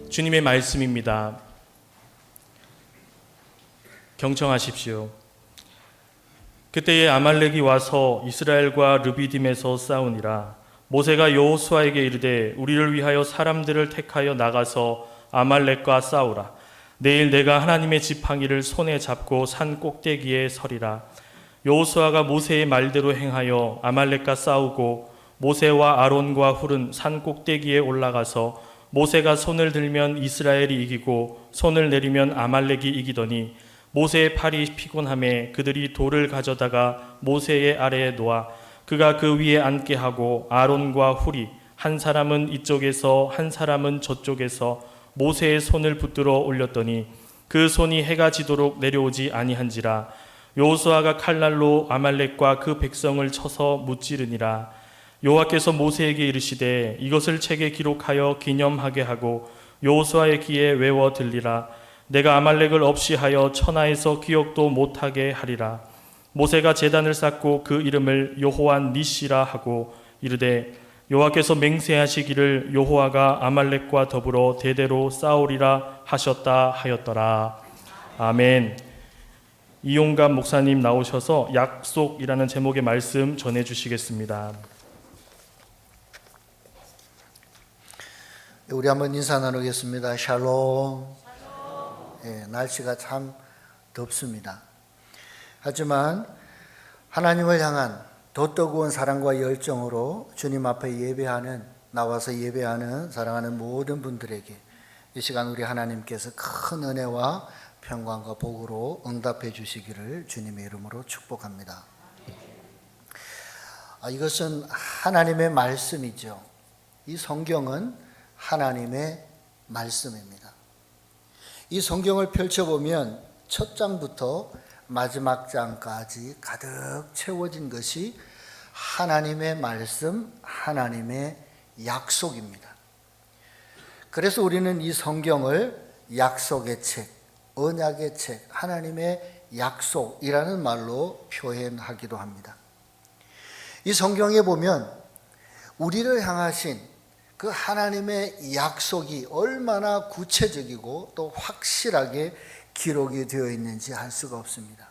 주님의 말씀입니다. 경청하십시오. 그때에 아말렉이 와서 이스라엘과 르비딤에서 싸우니라. 모세가 여호수아에게 이르되 우리를 위하여 사람들을 택하여 나가서 아말렉과 싸우라. 내일 내가 하나님의 지팡이를 손에 잡고 산 꼭대기에 서리라. 여호수아가 모세의 말대로 행하여 아말렉과 싸우고 모세와 아론과 훌은 산 꼭대기에 올라가서 모세가 손을 들면 이스라엘이 이기고 손을 내리면 아말렉이 이기더니 모세의 팔이 피곤함에 그들이 돌을 가져다가 모세의 아래에 놓아 그가 그 위에 앉게 하고 아론과 훌이 한 사람은 이쪽에서 한 사람은 저쪽에서 모세의 손을 붙들어 올렸더니 그 손이 해가 지도록 내려오지 아니한지라. 여호수아가 칼날로 아말렉과 그 백성을 쳐서 무찌르니라. 여호와께서 모세에게 이르시되 이것을 책에 기록하여 기념하게 하고 여호수아의 귀에 외워 들리라. 내가 아말렉을 없이 하여 천하에서 기억도 못하게 하리라. 모세가 제단을 쌓고 그 이름을 여호와 니시라 하고 이르되 여호와께서 맹세하시기를 여호와가 아말렉과 더불어 대대로 싸우리라 하셨다 하였더라. 아멘. 이용감 목사님 나오셔서 약속이라는 제목의 말씀 전해주시겠습니다. 우리 한번 인사 나누겠습니다. 샬롬. 날씨가 참 덥습니다. 하지만 하나님을 향한 더 뜨거운 사랑과 열정으로 주님 앞에 나와서 예배하는 사랑하는 모든 분들에게 이 시간 우리 하나님께서 큰 은혜와 평강과 복으로 응답해 주시기를 주님의 이름으로 축복합니다. 이것은 하나님의 말씀이죠. 이 성경은 하나님의 말씀입니다. 이 성경을 펼쳐보면 첫 장부터 마지막 장까지 가득 채워진 것이 하나님의 말씀, 하나님의 약속입니다. 그래서 우리는 이 성경을 약속의 책, 언약의 책, 하나님의 약속이라는 말로 표현하기도 합니다. 이 성경에 보면 우리를 향하신 그 하나님의 약속이 얼마나 구체적이고 또 확실하게 기록이 되어 있는지 알 수가 없습니다.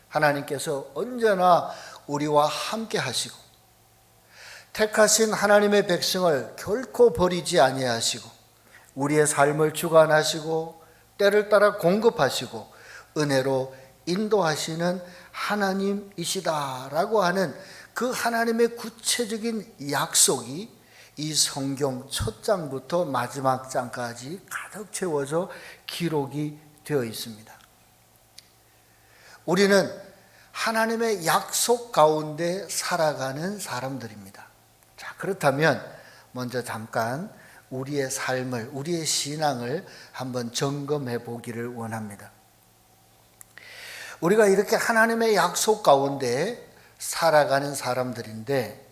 하나님께서 언제나 우리와 함께 하시고 택하신 하나님의 백성을 결코 버리지 아니하시고 우리의 삶을 주관하시고 때를 따라 공급하시고 은혜로 인도하시는 하나님이시다라고 하는 그 하나님의 구체적인 약속이 이 성경 첫 장부터 마지막 장까지 가득 채워져 기록이 되어 있습니다. 우리는 하나님의 약속 가운데 살아가는 사람들입니다. 자, 그렇다면 먼저 잠깐 우리의 삶을, 우리의 신앙을 한번 점검해 보기를 원합니다. 우리가 이렇게 하나님의 약속 가운데 살아가는 사람들인데,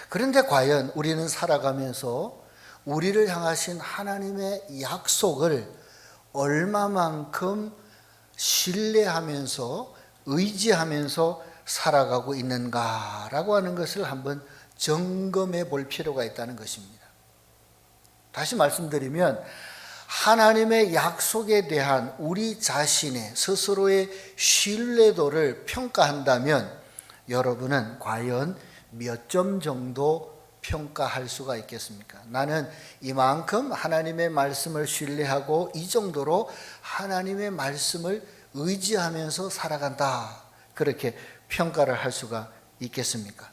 그런데 과연 우리는 살아가면서 우리를 향하신 하나님의 약속을 얼마만큼 신뢰하면서 의지하면서 살아가고 있는가라고 하는 것을 한번 점검해 볼 필요가 있다는 것입니다. 다시 말씀드리면 하나님의 약속에 대한 우리 자신의 스스로의 신뢰도를 평가한다면 여러분은 과연 몇 점 정도 평가할 수가 있겠습니까? 나는 이만큼 하나님의 말씀을 신뢰하고 이 정도로 하나님의 말씀을 의지하면서 살아간다. 그렇게 평가를 할 수가 있겠습니까?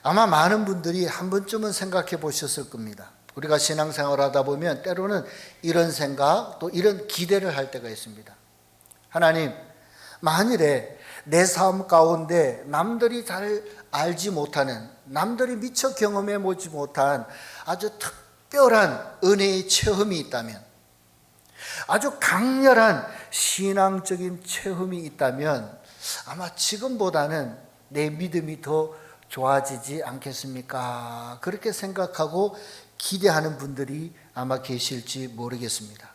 아마 많은 분들이 한 번쯤은 생각해 보셨을 겁니다. 우리가 신앙생활 하다 보면 때로는 이런 생각 또 이런 기대를 할 때가 있습니다. 하나님, 만일에 내 삶 가운데 남들이 잘 알지 못하는, 남들이 미처 경험해 보지 못한 아주 특별한 은혜의 체험이 있다면, 아주 강렬한 신앙적인 체험이 있다면 아마 지금보다는 내 믿음이 더 좋아지지 않겠습니까? 그렇게 생각하고 기대하는 분들이 아마 계실지 모르겠습니다.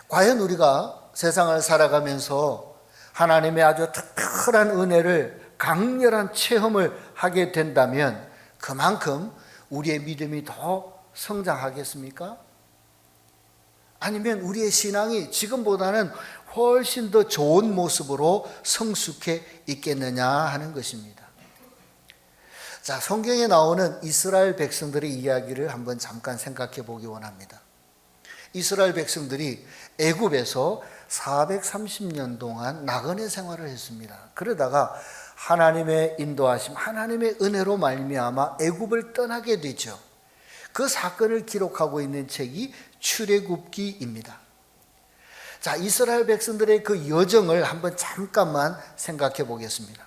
과연 우리가 세상을 살아가면서 하나님의 아주 특별한 은혜를 강렬한 체험을 하게 된다면 그만큼 우리의 믿음이 더 성장하겠습니까? 아니면 우리의 신앙이 지금보다는 훨씬 더 좋은 모습으로 성숙해 있겠느냐 하는 것입니다. 자, 성경에 나오는 이스라엘 백성들의 이야기를 한번 잠깐 생각해 보기 원합니다. 이스라엘 백성들이 애굽에서 430년 동안 나그네 생활을 했습니다. 그러다가 하나님의 인도하심, 하나님의 은혜로 말미암아 애굽을 떠나게 되죠. 그 사건을 기록하고 있는 책이 출애굽기입니다. 자, 이스라엘 백성들의 그 여정을 한번 잠깐만 생각해 보겠습니다.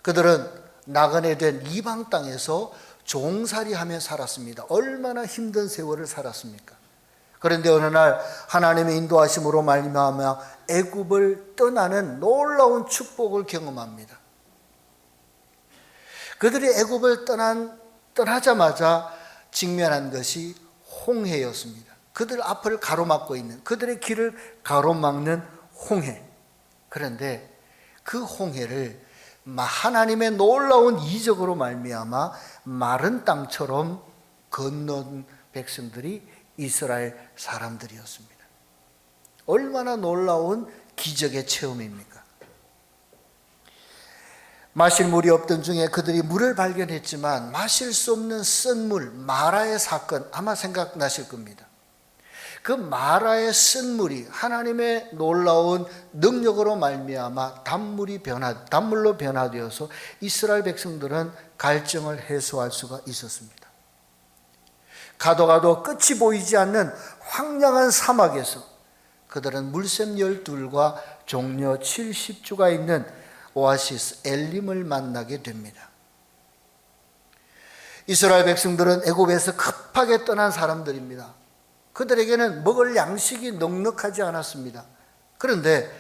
그들은 나그네 된 이방 땅에서 종살이하며 살았습니다. 얼마나 힘든 세월을 살았습니까? 그런데 어느 날 하나님의 인도하심으로 말미암아 애굽을 떠나는 놀라운 축복을 경험합니다. 그들이 애굽을 떠나자마자 직면한 것이 홍해였습니다. 그들 앞을 가로막고 있는, 그들의 길을 가로막는 홍해. 그런데 그 홍해를 하나님의 놀라운 이적으로 말미암아 마른 땅처럼 건넌 백성들이 이스라엘 사람들이었습니다. 얼마나 놀라운 기적의 체험입니까? 마실 물이 없던 중에 그들이 물을 발견했지만 마실 수 없는 쓴 물, 마라의 사건 아마 생각나실 겁니다. 그 마라의 쓴 물이 하나님의 놀라운 능력으로 말미암아 단물로 변화되어서 이스라엘 백성들은 갈증을 해소할 수가 있었습니다. 가도 끝이 보이지 않는 황량한 사막에서 그들은 물샘 12과 종려 70주가 있는 오아시스 엘림을 만나게 됩니다. 이스라엘 백성들은 애굽에서 급하게 떠난 사람들입니다. 그들에게는 먹을 양식이 넉넉하지 않았습니다. 그런데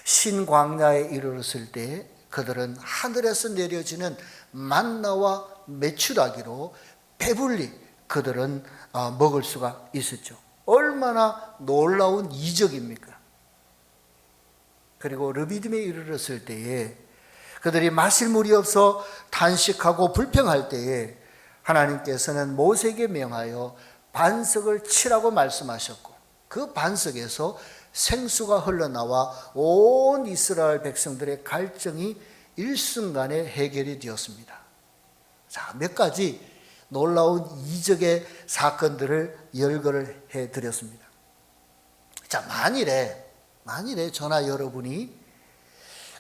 신광야에 이르렀을 때 그들은 하늘에서 내려지는 만나와 메추라기로 배불리 그들은 먹을 수가 있었죠. 얼마나 놀라운 이적입니까? 그리고 르비딤에 이르렀을 때에 그들이 마실 물이 없어 단식하고 불평할 때에 하나님께서는 모세에게 명하여 반석을 치라고 말씀하셨고 그 반석에서 생수가 흘러나와 온 이스라엘 백성들의 갈증이 일순간에 해결이 되었습니다. 자, 몇 가지 놀라운 이적의 사건들을 열거를 해드렸습니다. 자, 만일에 저나 여러분이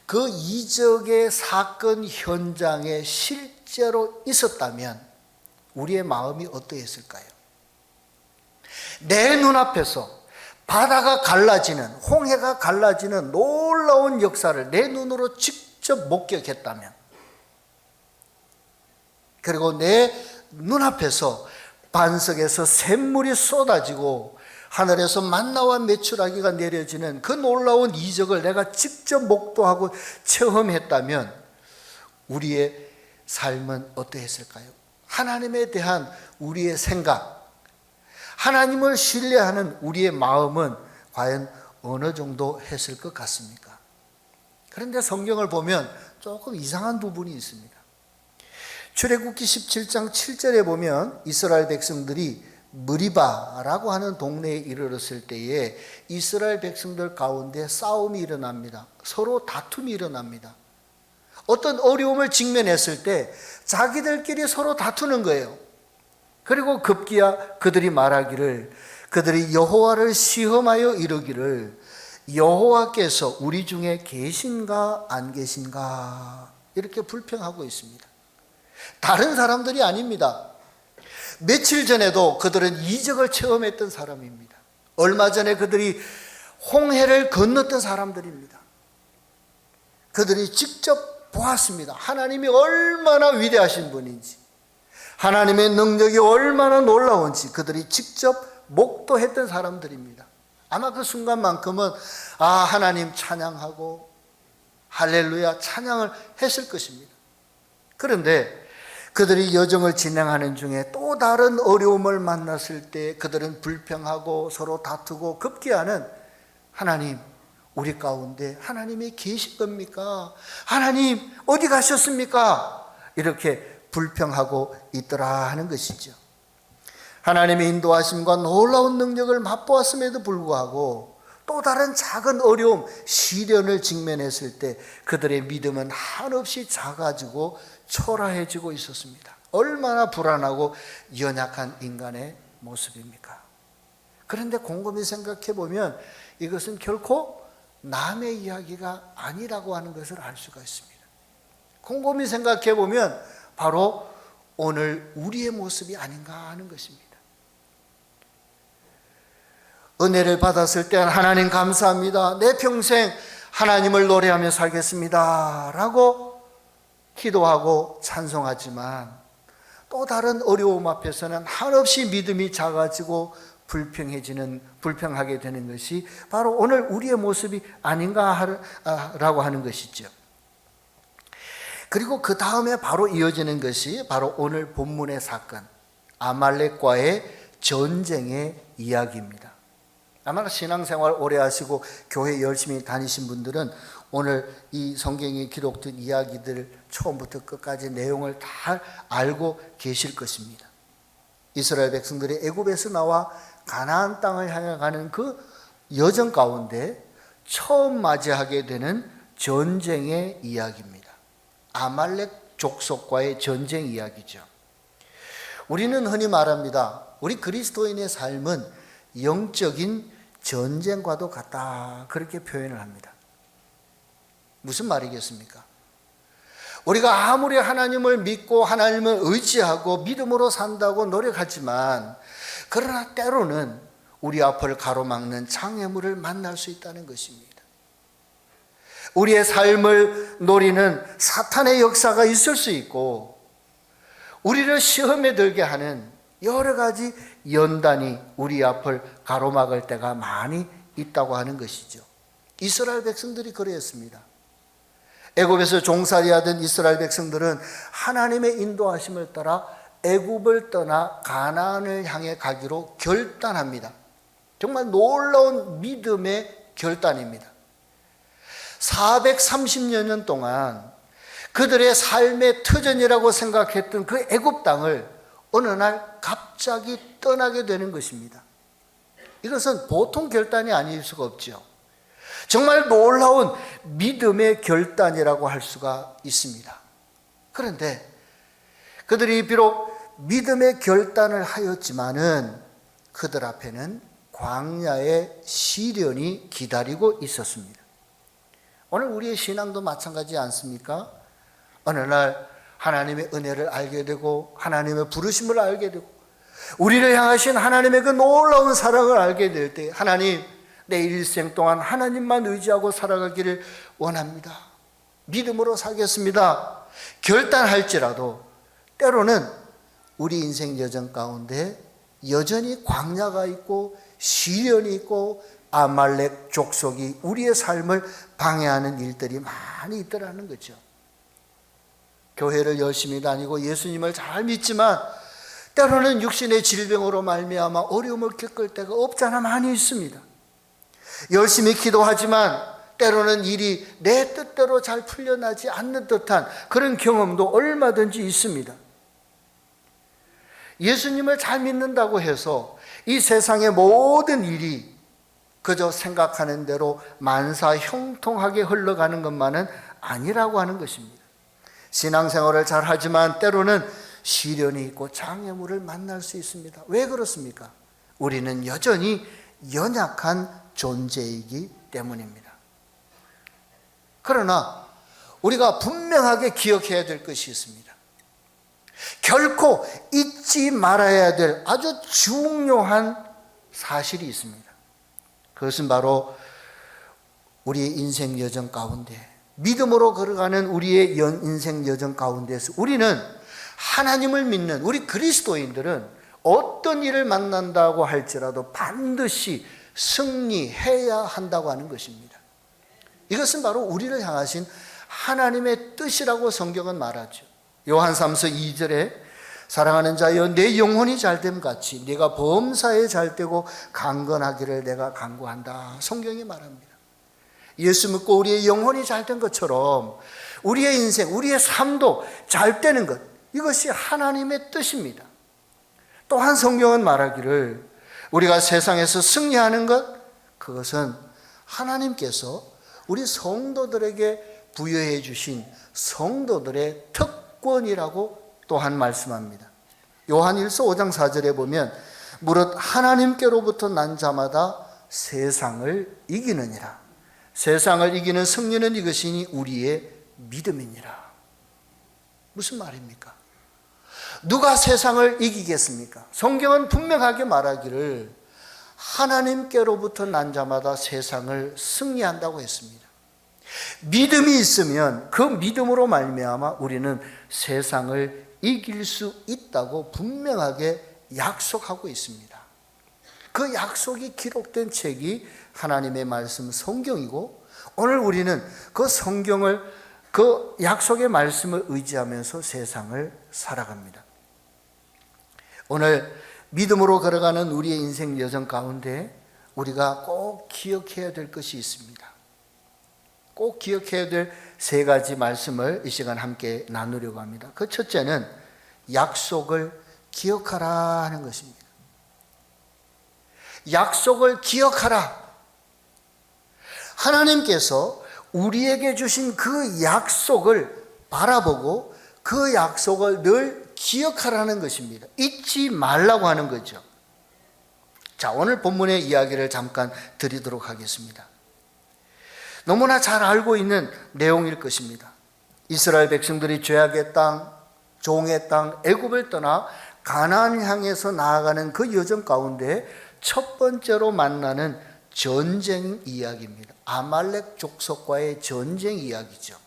그 이적의 사건 현장에 실제로 있었다면 우리의 마음이 어떠했을까요? 내 눈앞에서 바다가 갈라지는, 홍해가 갈라지는 놀라운 역사를 내 눈으로 직접 목격했다면, 그리고 내 눈앞에서 반석에서 샘물이 쏟아지고 하늘에서 만나와 메추라기가 내려지는 그 놀라운 이적을 내가 직접 목도하고 체험했다면 우리의 삶은 어떠했을까요? 하나님에 대한 우리의 생각, 하나님을 신뢰하는 우리의 마음은 과연 어느 정도 했을 것 같습니까? 그런데 성경을 보면 조금 이상한 부분이 있습니다. 출애굽기 17장 7절에 보면 이스라엘 백성들이 무리바라고 하는 동네에 이르렀을 때에 이스라엘 백성들 가운데 싸움이 일어납니다. 서로 다툼이 일어납니다. 어떤 어려움을 직면했을 때 자기들끼리 서로 다투는 거예요. 그리고 급기야 그들이 말하기를, 그들이 여호와를 시험하여 이르기를 여호와께서 우리 중에 계신가 안 계신가 이렇게 불평하고 있습니다. 다른 사람들이 아닙니다. 며칠 전에도 그들은 이적을 체험했던 사람입니다. 얼마 전에 그들이 홍해를 건넜던 사람들입니다. 그들이 직접 보았습니다. 하나님이 얼마나 위대하신 분인지, 하나님의 능력이 얼마나 놀라운지 그들이 직접 목도했던 사람들입니다. 아마 그 순간만큼은 하나님 찬양하고 할렐루야 찬양을 했을 것입니다. 그런데 그들이 여정을 진행하는 중에 또 다른 어려움을 만났을 때 그들은 불평하고 서로 다투고 급기야는 하나님, 우리 가운데 하나님이 계신 겁니까? 하나님 어디 가셨습니까? 이렇게 불평하고 있더라 하는 것이죠. 하나님의 인도하심과 놀라운 능력을 맛보았음에도 불구하고 또 다른 작은 어려움, 시련을 직면했을 때 그들의 믿음은 한없이 작아지고 초라해지고 있었습니다. 얼마나 불안하고 연약한 인간의 모습입니까? 그런데 곰곰이 생각해 보면 이것은 결코 남의 이야기가 아니라고 하는 것을 알 수가 있습니다. 곰곰이 생각해 보면 바로 오늘 우리의 모습이 아닌가 하는 것입니다. 은혜를 받았을 때 하나님 감사합니다. 내 평생 하나님을 노래하며 살겠습니다 라고 기도하고 찬송하지만 또 다른 어려움 앞에서는 한없이 믿음이 작아지고 불평하게 되는 것이 바로 오늘 우리의 모습이 아닌가라고 하는 것이죠. 그리고 그 다음에 바로 이어지는 것이 바로 오늘 본문의 사건, 아말렉과의 전쟁의 이야기입니다. 아마 신앙생활 오래 하시고 교회 열심히 다니신 분들은 오늘 이 성경에 기록된 이야기들 처음부터 끝까지 내용을 다 알고 계실 것입니다. 이스라엘 백성들이 애굽에서 나와 가나안 땅을 향해 가는 그 여정 가운데 처음 맞이하게 되는 전쟁의 이야기입니다. 아말렉 족속과의 전쟁 이야기죠. 우리는 흔히 말합니다. 우리 그리스도인의 삶은 영적인 전쟁과도 같다, 그렇게 표현을 합니다. 무슨 말이겠습니까? 우리가 아무리 하나님을 믿고 하나님을 의지하고 믿음으로 산다고 노력하지만 그러나 때로는 우리 앞을 가로막는 장애물을 만날 수 있다는 것입니다. 우리의 삶을 노리는 사탄의 역사가 있을 수 있고 우리를 시험에 들게 하는 여러 가지 연단이 우리 앞을 가로막을 때가 많이 있다고 하는 것이죠. 이스라엘 백성들이 그랬습니다. 애굽에서 종살이하던 이스라엘 백성들은 하나님의 인도하심을 따라 애굽을 떠나 가나안을 향해 가기로 결단합니다. 정말 놀라운 믿음의 결단입니다. 430여 년 동안 그들의 삶의 터전이라고 생각했던 그 애굽 땅을 어느 날 갑자기 떠나게 되는 것입니다. 이것은 보통 결단이 아닐 수가 없죠. 정말 놀라운 믿음의 결단이라고 할 수가 있습니다. 그런데 그들이 비록 믿음의 결단을 하였지만은 그들 앞에는 광야의 시련이 기다리고 있었습니다. 오늘 우리의 신앙도 마찬가지지 않습니까? 어느 날 하나님의 은혜를 알게 되고 하나님의 부르심을 알게 되고 우리를 향하신 하나님의 그 놀라운 사랑을 알게 될 때 하나님, 내 일생 동안 하나님만 의지하고 살아가기를 원합니다. 믿음으로 살겠습니다. 결단할지라도 때로는 우리 인생 여정 가운데 여전히 광야가 있고 시련이 있고 아말렉 족속이 우리의 삶을 방해하는 일들이 많이 있더라는 거죠. 교회를 열심히 다니고 예수님을 잘 믿지만 때로는 육신의 질병으로 말미암아 어려움을 겪을 때가 없잖아 많이 있습니다. 열심히 기도하지만 때로는 일이 내 뜻대로 잘 풀려나지 않는 듯한 그런 경험도 얼마든지 있습니다. 예수님을 잘 믿는다고 해서 이 세상의 모든 일이 그저 생각하는 대로 만사 형통하게 흘러가는 것만은 아니라고 하는 것입니다. 신앙생활을 잘 하지만 때로는 시련이 있고 장애물을 만날 수 있습니다. 왜 그렇습니까? 우리는 여전히 연약한 존재이기 때문입니다. 그러나 우리가 분명하게 기억해야 될 것이 있습니다. 결코 잊지 말아야 될 아주 중요한 사실이 있습니다. 그것은 바로 우리의 인생 여정 가운데 믿음으로 걸어가는 우리의 인생 여정 가운데서 우리는 하나님을 믿는 우리 그리스도인들은 어떤 일을 만난다고 할지라도 반드시 승리해야 한다고 하는 것입니다. 이것은 바로 우리를 향하신 하나님의 뜻이라고 성경은 말하죠. 요한 3서 2절에 사랑하는 자여 내 영혼이 잘됨 같이 네가 범사에 잘되고 강건하기를 내가 간구한다. 성경이 말합니다. 예수 믿고 우리의 영혼이 잘된 것처럼 우리의 인생, 우리의 삶도 잘되는 것, 이것이 하나님의 뜻입니다. 또한 성경은 말하기를 우리가 세상에서 승리하는 것, 그것은 하나님께서 우리 성도들에게 부여해 주신 성도들의 특권이라고 또한 말씀합니다. 요한일서 5장 4절에 보면 무릇 하나님께로부터 난 자마다 세상을 이기느니라. 세상을 이기는 승리는 이것이니 우리의 믿음이니라. 무슨 말입니까? 누가 세상을 이기겠습니까? 성경은 분명하게 말하기를 하나님께로부터 난 자마다 세상을 승리한다고 했습니다. 믿음이 있으면 그 믿음으로 말미암아 우리는 세상을 이길 수 있다고 분명하게 약속하고 있습니다. 그 약속이 기록된 책이 하나님의 말씀 성경이고, 오늘 우리는 그 성경을, 그 약속의 말씀을 의지하면서 세상을 살아갑니다. 오늘 믿음으로 걸어가는 우리의 인생 여정 가운데 우리가 꼭 기억해야 될 것이 있습니다. 꼭 기억해야 될 세 가지 말씀을 이 시간 함께 나누려고 합니다. 그 첫째는 약속을 기억하라 하는 것입니다. 약속을 기억하라. 하나님께서 우리에게 주신 그 약속을 바라보고 그 약속을 늘 기억하라는 것입니다. 잊지 말라고 하는 거죠. 자, 오늘 본문의 이야기를 잠깐 드리도록 하겠습니다. 너무나 잘 알고 있는 내용일 것입니다. 이스라엘 백성들이 죄악의 땅, 종의 땅, 애굽을 떠나 가나안 향해서 나아가는 그 여정 가운데 첫 번째로 만나는 전쟁 이야기입니다. 아말렉 족속과의 전쟁 이야기죠.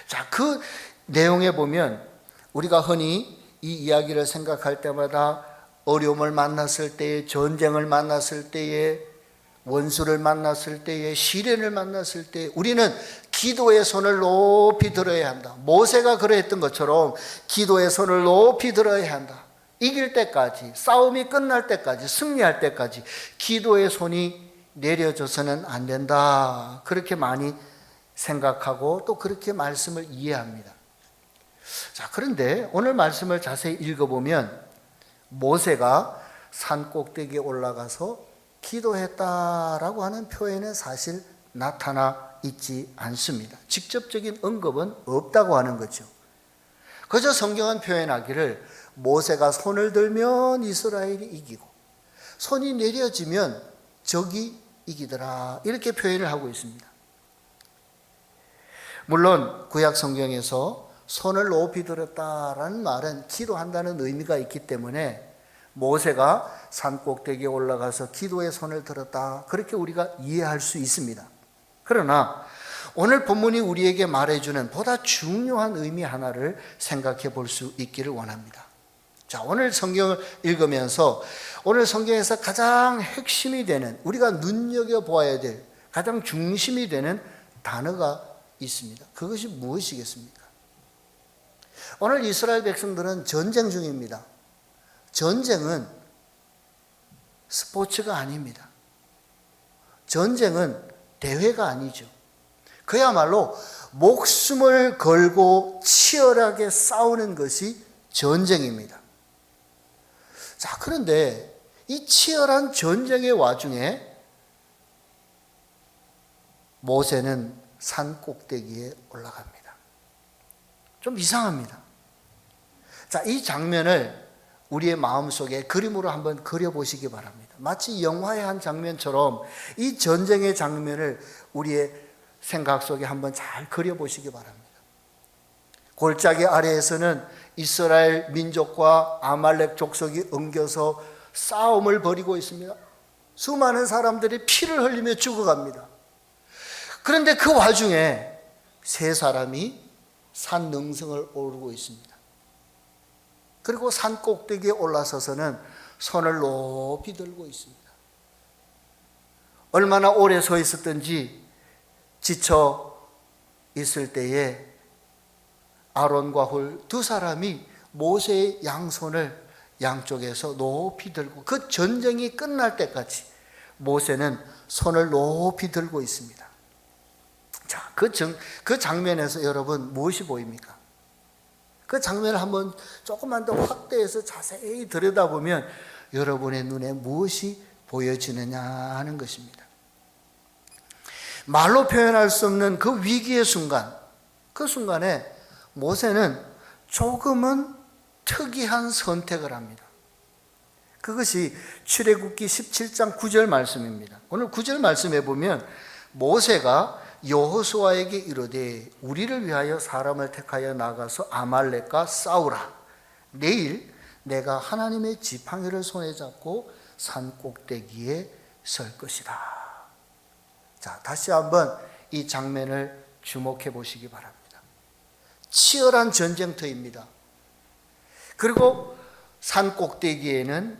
자, 그 내용에 보면 우리가 흔히 이 이야기를 생각할 때마다 어려움을 만났을 때에, 전쟁을 만났을 때에, 원수를 만났을 때에, 시련을 만났을 때에 우리는 기도의 손을 높이 들어야 한다. 모세가 그러했던 것처럼 기도의 손을 높이 들어야 한다. 이길 때까지, 싸움이 끝날 때까지, 승리할 때까지 기도의 손이 내려져서는 안 된다. 그렇게 많이 생각하고 또 그렇게 말씀을 이해합니다. 자, 그런데 오늘 말씀을 자세히 읽어보면 모세가 산 꼭대기에 올라가서 기도했다라고 하는 표현은 사실 나타나 있지 않습니다. 직접적인 언급은 없다고 하는 거죠. 그저 성경은 표현하기를 모세가 손을 들면 이스라엘이 이기고 손이 내려지면 적이 이기더라, 이렇게 표현을 하고 있습니다. 물론 구약 성경에서 손을 높이 들었다라는 말은 기도한다는 의미가 있기 때문에 모세가 산 꼭대기에 올라가서 기도의 손을 들었다, 그렇게 우리가 이해할 수 있습니다. 그러나 오늘 본문이 우리에게 말해주는 보다 중요한 의미 하나를 생각해 볼 수 있기를 원합니다. 자, 오늘 성경을 읽으면서 오늘 성경에서 가장 핵심이 되는, 우리가 눈여겨보아야 될 가장 중심이 되는 단어가 있습니다. 그것이 무엇이겠습니까? 오늘 이스라엘 백성들은 전쟁 중입니다. 전쟁은 스포츠가 아닙니다. 전쟁은 대회가 아니죠. 그야말로 목숨을 걸고 치열하게 싸우는 것이 전쟁입니다. 자, 그런데 이 치열한 전쟁의 와중에 모세는 산 꼭대기에 올라갑니다. 좀 이상합니다. 자, 이 장면을 우리의 마음속에 그림으로 한번 그려보시기 바랍니다. 마치 영화의 한 장면처럼 이 전쟁의 장면을 우리의 생각 속에 한번 잘 그려보시기 바랍니다. 골짜기 아래에서는 이스라엘 민족과 아말렉 족속이 엉겨서 싸움을 벌이고 있습니다. 수많은 사람들이 피를 흘리며 죽어갑니다. 그런데 그 와중에 세 사람이 산 능성을 오르고 있습니다. 그리고 산 꼭대기에 올라서서는 손을 높이 들고 있습니다. 얼마나 오래 서 있었던지 지쳐 있을 때에 아론과 홀 두 사람이 모세의 양손을 양쪽에서 높이 들고 그 전쟁이 끝날 때까지 모세는 손을 높이 들고 있습니다. 자, 그 장면에서 여러분 무엇이 보입니까? 그 장면을 한번 조금만 더 확대해서 자세히 들여다보면 여러분의 눈에 무엇이 보여지느냐 하는 것입니다. 말로 표현할 수 없는 그 위기의 순간, 그 순간에 모세는 조금은 특이한 선택을 합니다. 그것이 출애굽기 17장 9절 말씀입니다. 오늘 9절 말씀에 보면 모세가 여호수아에게 이르되 우리를 위하여 사람을 택하여 나가서 아말렉과 싸우라. 내일 내가 하나님의 지팡이를 손에 잡고 산 꼭대기에 설 것이다. 자, 다시 한번 이 장면을 주목해 보시기 바랍니다. 치열한 전쟁터입니다. 그리고 산 꼭대기에는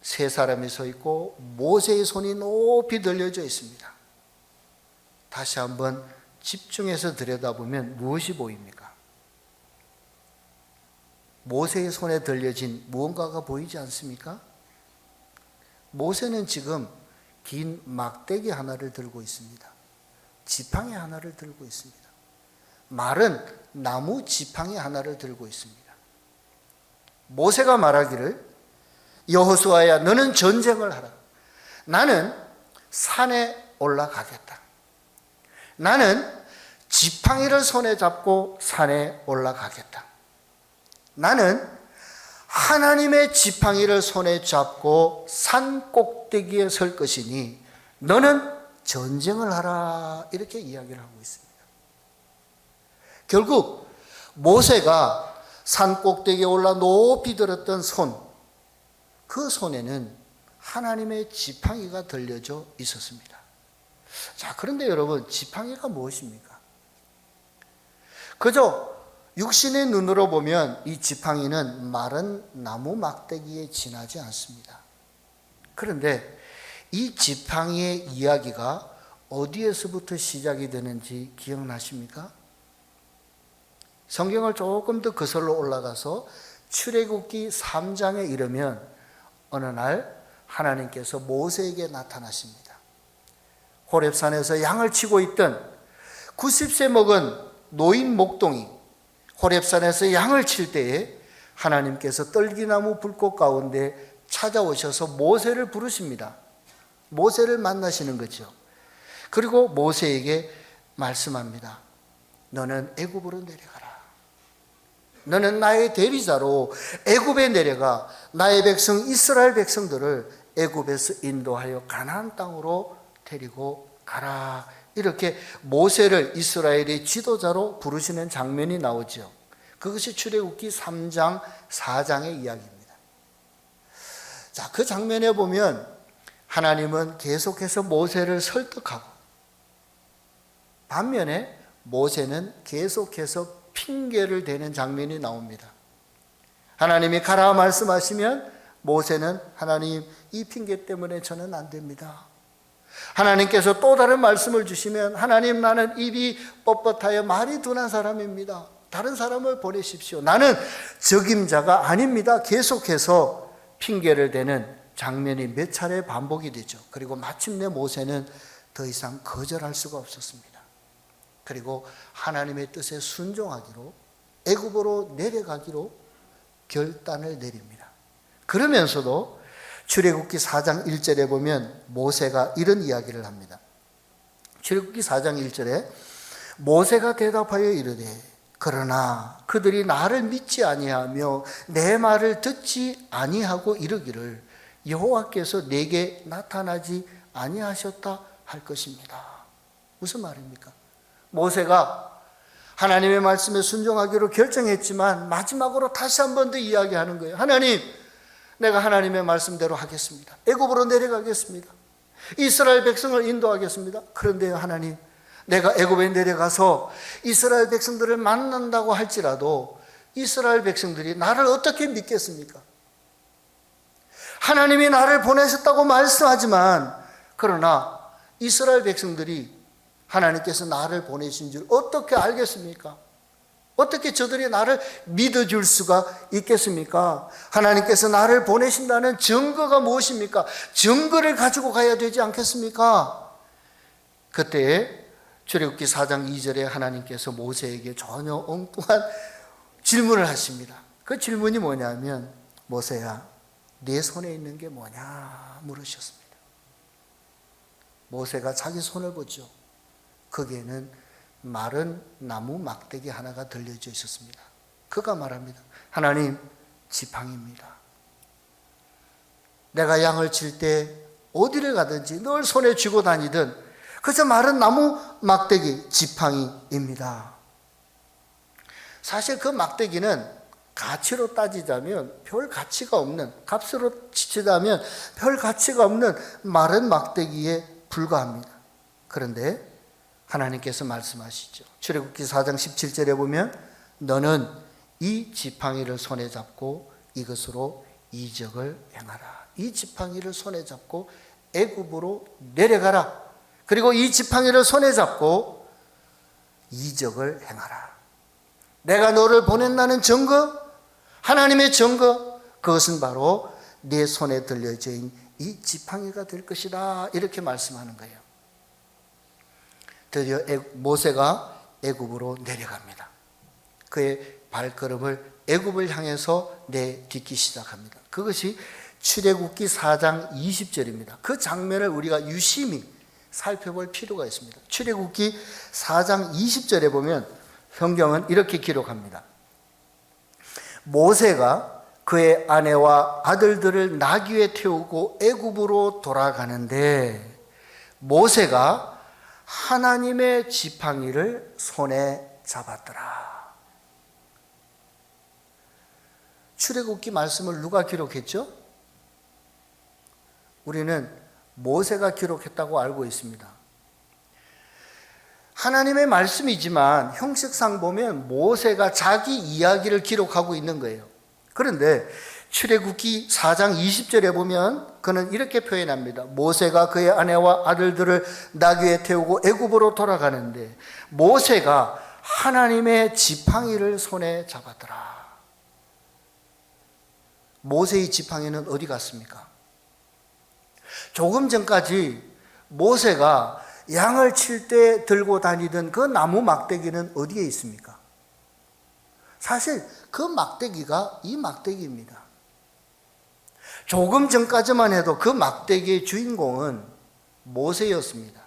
세 사람이 서 있고 모세의 손이 높이 들려져 있습니다. 다시 한번 집중해서 들여다보면 무엇이 보입니까? 모세의 손에 들려진 무언가가 보이지 않습니까? 모세는 지금 긴 막대기 하나를 들고 있습니다. 지팡이 하나를 들고 있습니다. 말은 나무 지팡이 하나를 들고 있습니다. 모세가 말하기를 여호수아야 너는 전쟁을 하라. 나는 산에 올라가겠다. 나는 지팡이를 손에 잡고 산에 올라가겠다. 나는 하나님의 지팡이를 손에 잡고 산 꼭대기에 설 것이니 너는 전쟁을 하라. 이렇게 이야기를 하고 있습니다. 결국 모세가 산 꼭대기에 올라 높이 들었던 손, 그 손에는 하나님의 지팡이가 들려져 있었습니다. 자, 그런데 여러분, 지팡이가 무엇입니까? 그저 육신의 눈으로 보면 이 지팡이는 마른 나무 막대기에 지나지 않습니다. 그런데 이 지팡이의 이야기가 어디에서부터 시작이 되는지 기억나십니까? 성경을 조금 더 거슬러 올라가서 출애굽기 3장에 이르면 어느 날 하나님께서 모세에게 나타나십니다. 호렙산에서 양을 치고 있던 90세 먹은 노인 목동이 호렙산에서 양을 칠 때에 하나님께서 떨기나무 불꽃 가운데 찾아오셔서 모세를 부르십니다. 모세를 만나시는 거죠. 그리고 모세에게 말씀합니다. 너는 애굽으로 내려가라. 너는 나의 대리자로 애굽에 내려가 나의 백성 이스라엘 백성들을 애굽에서 인도하여 가나안 땅으로 데리고 가라. 이렇게 모세를 이스라엘의 지도자로 부르시는 장면이 나오죠. 그것이 출애굽기 3장 4장의 이야기입니다. 자, 그 장면에 보면 하나님은 계속해서 모세를 설득하고 반면에 모세는 계속해서 핑계를 대는 장면이 나옵니다. 하나님이 가라 말씀하시면 모세는 하나님 이 핑계 때문에 저는 안 됩니다. 하나님께서 또 다른 말씀을 주시면 하나님 나는 입이 뻣뻣하여 말이 둔한 사람입니다. 다른 사람을 보내십시오. 나는 적임자가 아닙니다. 계속해서 핑계를 대는 장면이 몇 차례 반복이 되죠. 그리고 마침내 모세는 더 이상 거절할 수가 없었습니다. 그리고 하나님의 뜻에 순종하기로 애굽으로 내려가기로 결단을 내립니다. 그러면서도 출애굽기 4장 1절에 보면 모세가 이런 이야기를 합니다. 출애굽기 4장 1절에 모세가 대답하여 이르되 그러나 그들이 나를 믿지 아니하며 내 말을 듣지 아니하고 이르기를 여호와께서 내게 나타나지 아니하셨다 할 것입니다. 무슨 말입니까? 모세가 하나님의 말씀에 순종하기로 결정했지만 마지막으로 다시 한 번 더 이야기하는 거예요. 하나님, 내가 하나님의 말씀대로 하겠습니다. 애굽으로 내려가겠습니다. 이스라엘 백성을 인도하겠습니다. 그런데요, 하나님, 내가 애굽에 내려가서 이스라엘 백성들을 만난다고 할지라도 이스라엘 백성들이 나를 어떻게 믿겠습니까? 하나님이 나를 보내셨다고 말씀하지만 그러나 이스라엘 백성들이 하나님께서 나를 보내신 줄 어떻게 알겠습니까? 어떻게 저들이 나를 믿어줄 수가 있겠습니까? 하나님께서 나를 보내신다는 증거가 무엇입니까? 증거를 가지고 가야 되지 않겠습니까? 그때 출애굽기 4장 2절에 하나님께서 모세에게 전혀 엉뚱한 질문을 하십니다. 그 질문이 뭐냐면 모세야 네 손에 있는 게 뭐냐 물으셨습니다. 모세가 자기 손을 보죠. 거기에는 마른 나무 막대기 하나가 들려져 있었습니다. 그가 말합니다. 하나님, 지팡이입니다. 내가 양을 칠 때 어디를 가든지 늘 손에 쥐고 다니던 그저 마른 나무 막대기 지팡이입니다. 사실 그 막대기는 가치로 따지자면 별 가치가 없는, 값으로 치자면 별 가치가 없는 마른 막대기에 불과합니다. 그런데 하나님께서 말씀하시죠. 출애굽기 4장 17절에 보면 너는 이 지팡이를 손에 잡고 이것으로 이적을 행하라. 이 지팡이를 손에 잡고 애굽으로 내려가라. 그리고 이 지팡이를 손에 잡고 이적을 행하라. 내가 너를 보낸다는 증거, 하나님의 증거, 그것은 바로 내 손에 들려져 있는 이 지팡이가 될 것이다. 이렇게 말씀하는 거예요. 드디어 모세가 애굽으로 내려갑니다. 그의 발걸음을 애굽을 향해서 내딛기 시작합니다. 그것이 출애굽기 4장 20절입니다. 그 장면을 우리가 유심히 살펴볼 필요가 있습니다. 출애굽기 4장 20절에 보면 성경은 이렇게 기록합니다. 모세가 그의 아내와 아들들을 나귀에 태우고 애굽으로 돌아가는데 모세가 하나님의 지팡이를 손에 잡았더라. 출애굽기 말씀을 누가 기록했죠? 우리는 모세가 기록했다고 알고 있습니다. 하나님의 말씀이지만 형식상 보면 모세가 자기 이야기를 기록하고 있는 거예요. 그런데 출애굽기 4장 20절에 보면 그는 이렇게 표현합니다. 모세가 그의 아내와 아들들을 나귀에 태우고 애굽으로 돌아가는데 모세가 하나님의 지팡이를 손에 잡았더라. 모세의 지팡이는 어디 갔습니까? 조금 전까지 모세가 양을 칠 때 들고 다니던 그 나무 막대기는 어디에 있습니까? 사실 그 막대기가 이 막대기입니다. 조금 전까지만 해도 그 막대기의 주인공은 모세였습니다.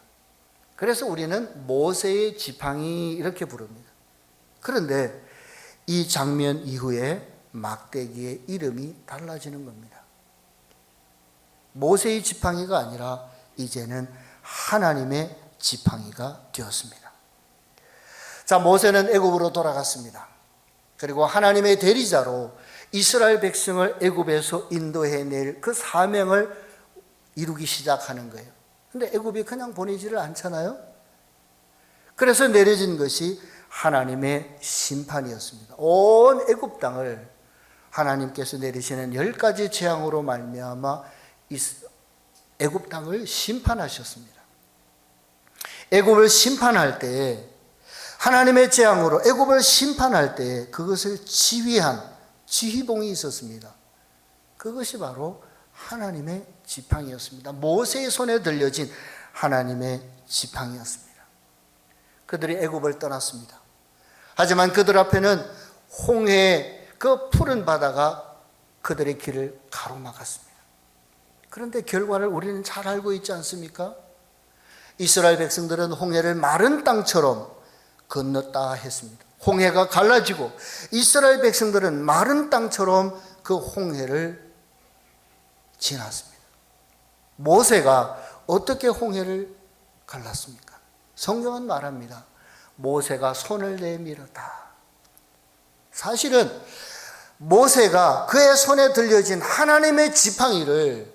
그래서 우리는 모세의 지팡이 이렇게 부릅니다. 그런데 이 장면 이후에 막대기의 이름이 달라지는 겁니다. 모세의 지팡이가 아니라 이제는 하나님의 지팡이가 되었습니다. 자, 모세는 애굽으로 돌아갔습니다. 그리고 하나님의 대리자로 이스라엘 백성을 애굽에서 인도해낼 그 사명을 이루기 시작하는 거예요. 근데 애굽이 그냥 보내지를 않잖아요. 그래서 내려진 것이 하나님의 심판이었습니다. 온 애굽 땅을 하나님께서 내리시는 10가지 재앙으로 말미암아 애굽 땅을 심판하셨습니다. 애굽을 심판할 때 하나님의 재앙으로 애굽을 심판할 때 그것을 지휘한 지휘봉이 있었습니다. 그것이 바로 하나님의 지팡이였습니다. 모세의 손에 들려진 하나님의 지팡이였습니다. 그들이 애굽을 떠났습니다. 하지만 그들 앞에는 홍해의 그 푸른 바다가 그들의 길을 가로막았습니다. 그런데 결과를 우리는 잘 알고 있지 않습니까? 이스라엘 백성들은 홍해를 마른 땅처럼 건넜다 했습니다. 홍해가 갈라지고 이스라엘 백성들은 마른 땅처럼 그 홍해를 지났습니다. 모세가 어떻게 홍해를 갈랐습니까? 성경은 말합니다. 모세가 손을 내밀었다. 사실은 모세가 그의 손에 들려진 하나님의 지팡이를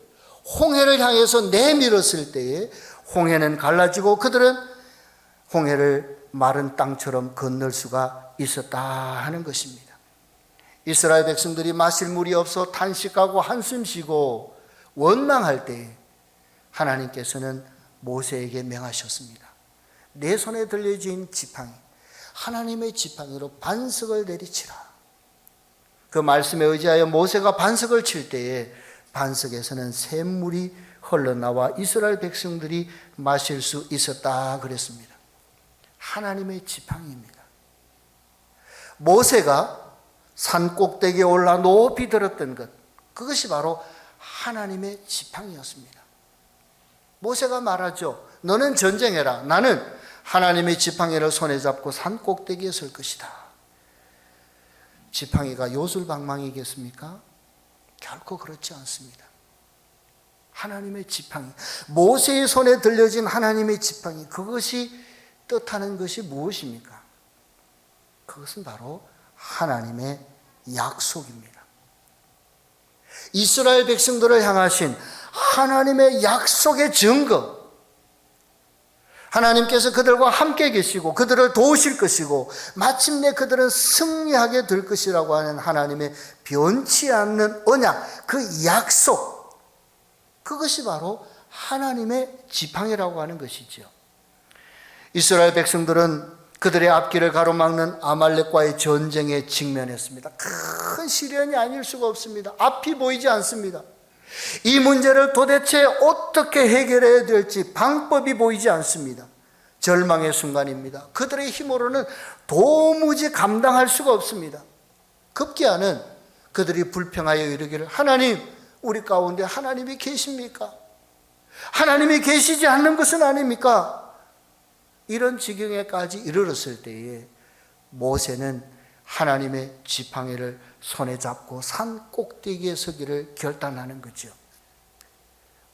홍해를 향해서 내밀었을 때에 홍해는 갈라지고 그들은 홍해를 마른 땅처럼 건널 수가 있었다 하는 것입니다. 이스라엘 백성들이 마실 물이 없어 탄식하고 한숨 쉬고 원망할 때 하나님께서는 모세에게 명하셨습니다. 내 손에 들려진 지팡이, 하나님의 지팡이로 반석을 내리치라. 그 말씀에 의지하여 모세가 반석을 칠 때에 반석에서는 샘물이 흘러나와 이스라엘 백성들이 마실 수 있었다 그랬습니다. 하나님의 지팡이입니다. 모세가 산 꼭대기에 올라 높이 들었던 것, 그것이 바로 하나님의 지팡이였습니다. 모세가 말하죠. 너는 전쟁해라. 나는 하나님의 지팡이를 손에 잡고 산 꼭대기에 설 것이다. 지팡이가 요술방망이겠습니까? 결코 그렇지 않습니다. 하나님의 지팡이, 모세의 손에 들려진 하나님의 지팡이, 그것이 뜻하는 것이 무엇입니까? 그것은 바로 하나님의 약속입니다. 이스라엘 백성들을 향하신 하나님의 약속의 증거, 하나님께서 그들과 함께 계시고 그들을 도우실 것이고 마침내 그들은 승리하게 될 것이라고 하는 하나님의 변치 않는 언약, 그 약속, 그것이 바로 하나님의 지팡이라고 하는 것이죠. 이스라엘 백성들은 그들의 앞길을 가로막는 아말렉과의 전쟁에 직면했습니다. 큰 시련이 아닐 수가 없습니다. 앞이 보이지 않습니다. 이 문제를 도대체 어떻게 해결해야 될지 방법이 보이지 않습니다. 절망의 순간입니다. 그들의 힘으로는 도무지 감당할 수가 없습니다. 급기야는 그들이 불평하여 이르기를, 하나님, 우리 가운데 하나님이 계십니까? 하나님이 계시지 않는 것은 아닙니까? 이런 지경에까지 이르렀을 때에 모세는 하나님의 지팡이를 손에 잡고 산 꼭대기에 서기를 결단하는 거죠.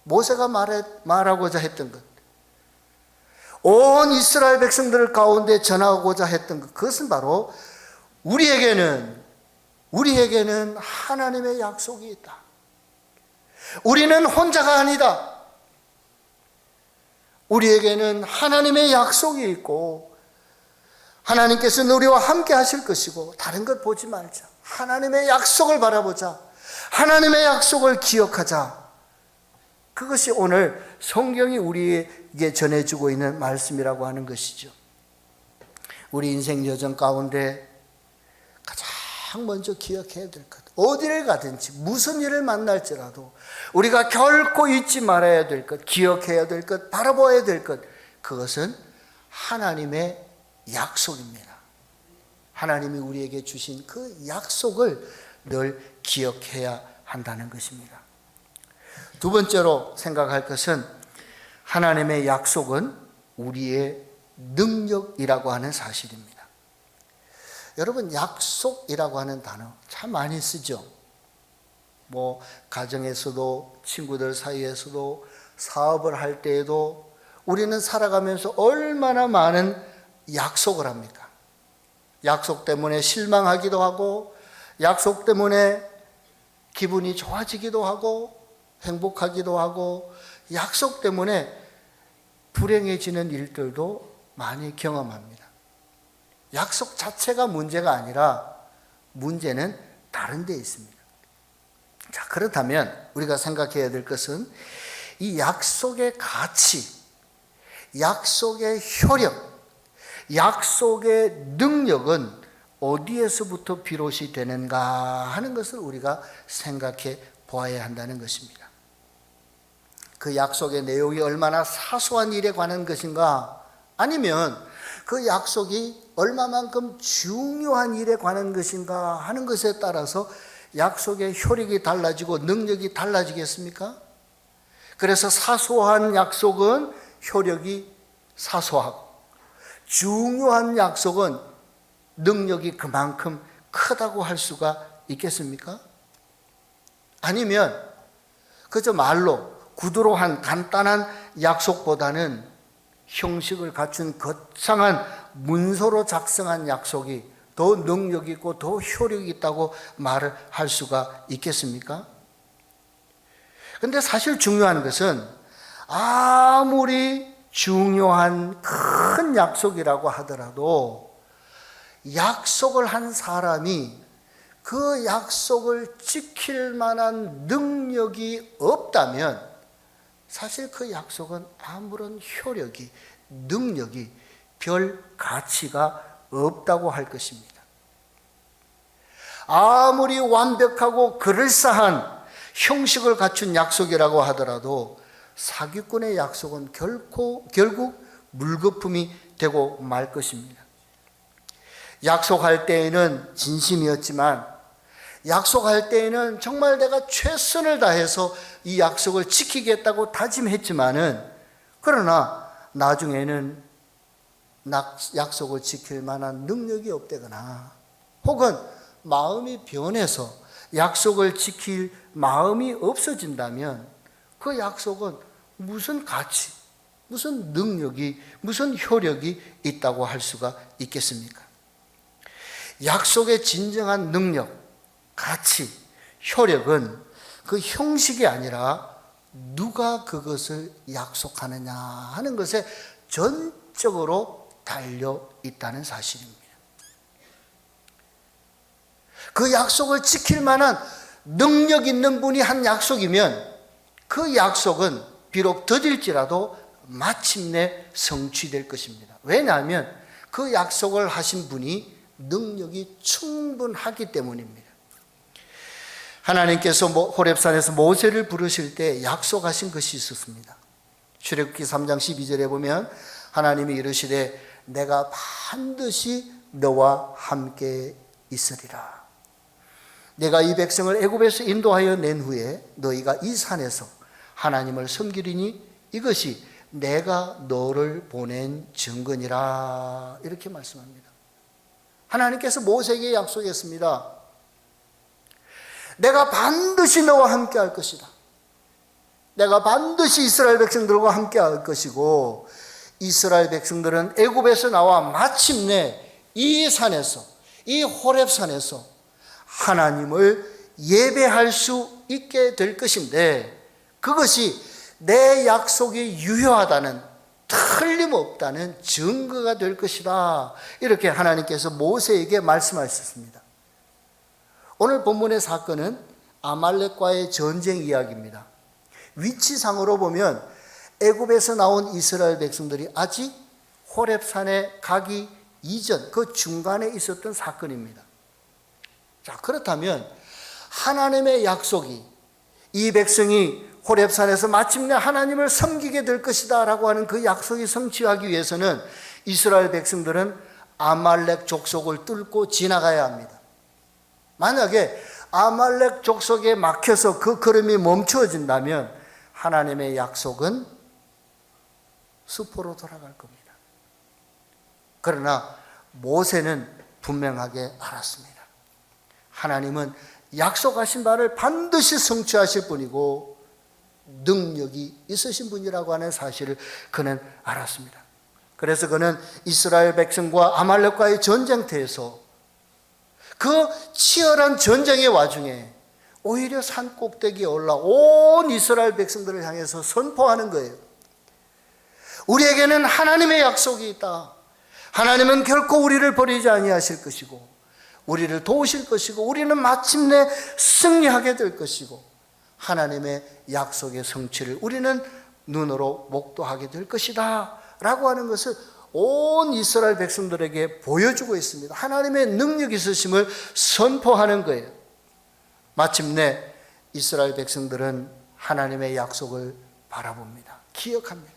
모세가 말하고자 했던 것, 온 이스라엘 백성들 가운데 전하고자 했던 것, 그것은 바로 우리에게는 하나님의 약속이 있다. 우리는 혼자가 아니다. 우리에게는 하나님의 약속이 있고 하나님께서는 우리와 함께 하실 것이고 다른 것 보지 말자. 하나님의 약속을 바라보자. 하나님의 약속을 기억하자. 그것이 오늘 성경이 우리에게 전해주고 있는 말씀이라고 하는 것이죠. 우리 인생 여정 가운데 가장 먼저 기억해야 될 것, 어디를 가든지 무슨 일을 만날지라도 우리가 결코 잊지 말아야 될 것, 기억해야 될 것, 바라봐야 될 것, 그것은 하나님의 약속입니다. 하나님이 우리에게 주신 그 약속을 늘 기억해야 한다는 것입니다. 두 번째로 생각할 것은 하나님의 약속은 우리의 능력이라고 하는 사실입니다. 여러분, 약속이라고 하는 단어 참 많이 쓰죠. 가정에서도 친구들 사이에서도 사업을 할 때에도 우리는 살아가면서 얼마나 많은 약속을 합니까? 약속 때문에 실망하기도 하고 약속 때문에 기분이 좋아지기도 하고 행복하기도 하고 약속 때문에 불행해지는 일들도 많이 경험합니다. 약속 자체가 문제가 아니라 문제는 다른 데 있습니다. 자, 그렇다면 우리가 생각해야 될 것은 이 약속의 가치, 약속의 효력, 약속의 능력은 어디에서부터 비롯이 되는가 하는 것을 우리가 생각해 보아야 한다는 것입니다. 그 약속의 내용이 얼마나 사소한 일에 관한 것인가, 아니면 그 약속이 얼마만큼 중요한 일에 관한 것인가 하는 것에 따라서 약속의 효력이 달라지고 능력이 달라지겠습니까? 그래서 사소한 약속은 효력이 사소하고 중요한 약속은 능력이 그만큼 크다고 할 수가 있겠습니까? 아니면 그저 말로 구두로 한 간단한 약속보다는 형식을 갖춘 거창한 문서로 작성한 약속이 더 능력 있고 더 효력이 있다고 말을 할 수가 있겠습니까? 그런데 사실 중요한 것은 아무리 중요한 큰 약속이라고 하더라도 약속을 한 사람이 그 약속을 지킬 만한 능력이 없다면 사실 그 약속은 아무런 효력이, 능력이 별 가치가 없다고 할 것입니다. 아무리 완벽하고 그럴싸한 형식을 갖춘 약속이라고 하더라도 사기꾼의 약속은 결국 물거품이 되고 말 것입니다. 약속할 때에는 진심이었지만 약속할 때에는 정말 내가 최선을 다해서 이 약속을 지키겠다고 다짐했지만은, 그러나 나중에는 약속을 지킬 만한 능력이 없다거나, 혹은 마음이 변해서 약속을 지킬 마음이 없어진다면 그 약속은 무슨 가치, 무슨 능력이, 무슨 효력이 있다고 할 수가 있겠습니까? 약속의 진정한 능력, 가치, 효력은 그 형식이 아니라 누가 그것을 약속하느냐 하는 것에 전적으로 달려 있다는 사실입니다. 그 약속을 지킬 만한 능력 있는 분이 한 약속이면 그 약속은 비록 더딜지라도 마침내 성취될 것입니다. 왜냐하면 그 약속을 하신 분이 능력이 충분하기 때문입니다. 하나님께서 호렙산에서 모세를 부르실 때 약속하신 것이 있었습니다. 출애굽기 3장 12절에 보면 하나님이 이르시되 내가 반드시 너와 함께 있으리라. 내가 이 백성을 애굽에서 인도하여 낸 후에 너희가 이 산에서 하나님을 섬기리니 이것이 내가 너를 보낸 증거니라. 이렇게 말씀합니다. 하나님께서 모세에게 약속했습니다. 내가 반드시 너와 함께 할 것이다. 내가 반드시 이스라엘 백성들과 함께 할 것이고, 이스라엘 백성들은 애굽에서 나와 마침내 이 산에서, 이 호렙산에서 하나님을 예배할 수 있게 될 것인데, 그것이 내 약속이 유효하다는, 틀림없다는 증거가 될 것이다. 이렇게 하나님께서 모세에게 말씀하셨습니다. 오늘 본문의 사건은 아말렉과의 전쟁 이야기입니다. 위치상으로 보면 애굽에서 나온 이스라엘 백성들이 아직 호렙산에 가기 이전, 그 중간에 있었던 사건입니다. 자, 그렇다면 하나님의 약속이, 이 백성이 호렙산에서 마침내 하나님을 섬기게 될 것이다 라고 하는 그 약속이 성취하기 위해서는 이스라엘 백성들은 아말렉 족속을 뚫고 지나가야 합니다. 만약에 아말렉 족속에 막혀서 그 걸음이 멈추어진다면 하나님의 약속은 수포로 돌아갈 겁니다. 그러나 모세는 분명하게 알았습니다. 하나님은 약속하신 바를 반드시 성취하실 분이고 능력이 있으신 분이라고 하는 사실을 그는 알았습니다. 그래서 그는 이스라엘 백성과 아말렉과의 전쟁터에서 그 치열한 전쟁의 와중에 오히려 산 꼭대기에 올라 온 이스라엘 백성들을 향해서 선포하는 거예요. 우리에게는 하나님의 약속이 있다. 하나님은 결코 우리를 버리지 아니하실 것이고 우리를 도우실 것이고 우리는 마침내 승리하게 될 것이고 하나님의 약속의 성취를 우리는 눈으로 목도하게 될 것이다 라고 하는 것을 온 이스라엘 백성들에게 보여주고 있습니다. 하나님의 능력이 있으심을 선포하는 거예요. 마침내 이스라엘 백성들은 하나님의 약속을 바라봅니다. 기억합니다.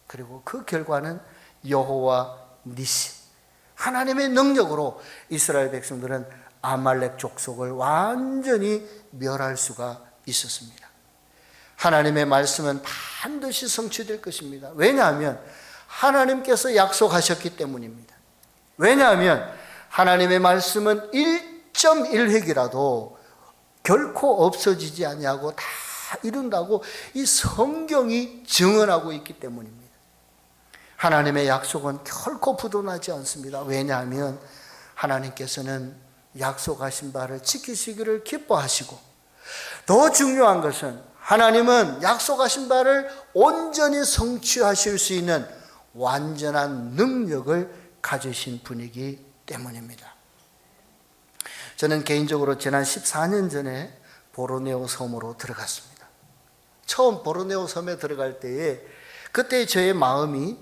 그리고 그 결과는 여호와 니시, 하나님의 능력으로 이스라엘 백성들은 아말렉 족속을 완전히 멸할 수가 있었습니다. 하나님의 말씀은 반드시 성취될 것입니다. 왜냐하면 하나님께서 약속하셨기 때문입니다. 왜냐하면 하나님의 말씀은 1.1획이라도 결코 없어지지 아니하고 다 이룬다고 이 성경이 증언하고 있기 때문입니다. 하나님의 약속은 결코 부도나지 않습니다. 왜냐하면 하나님께서는 약속하신 바를 지키시기를 기뻐하시고, 더 중요한 것은 하나님은 약속하신 바를 온전히 성취하실 수 있는 완전한 능력을 가지신 분이기 때문입니다. 저는 개인적으로 지난 14년 전에 보르네오 섬으로 들어갔습니다. 처음 보르네오 섬에 들어갈 때에 그때 저의 마음이